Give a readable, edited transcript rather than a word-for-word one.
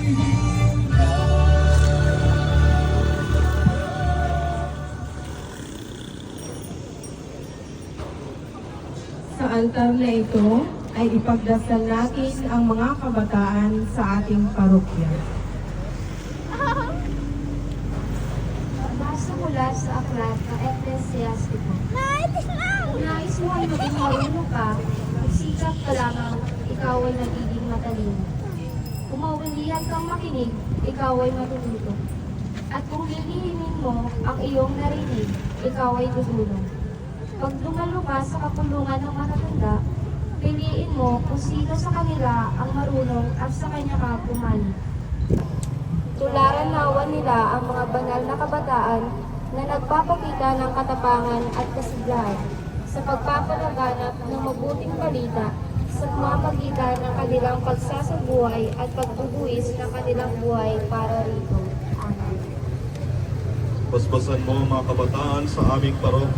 Sa altar na ito ay ipagdasal natin ang mga kabataan sa ating parokya. Basa mula sa aklat ng Ecclesiastico. Kung nais mo ay maging marunong ka, magsikap ka lamang, ikaw ay nagiging matalino. Kung mauulihan kang makinig, ikaw ay matututo. At kung lilihimin mo ang iyong narinig, ikaw ay tutulong. Pag dumalo ka sa kapulungan ng matatanda, piliin mo kung sino sa kanila ang marunong at sa kanya ka pumali. Tularan nawa nila ang mga banal na kabataan na nagpapakita ng katapangan at kasiglahan sa pagpapalaganap ng mabuting balita sa pamamagitan ng kanilang pagsasabuhay at pagbubuhis ng kanilang buhay para rito. Amen. Basbasan mo mga kabataan sa aming parokya.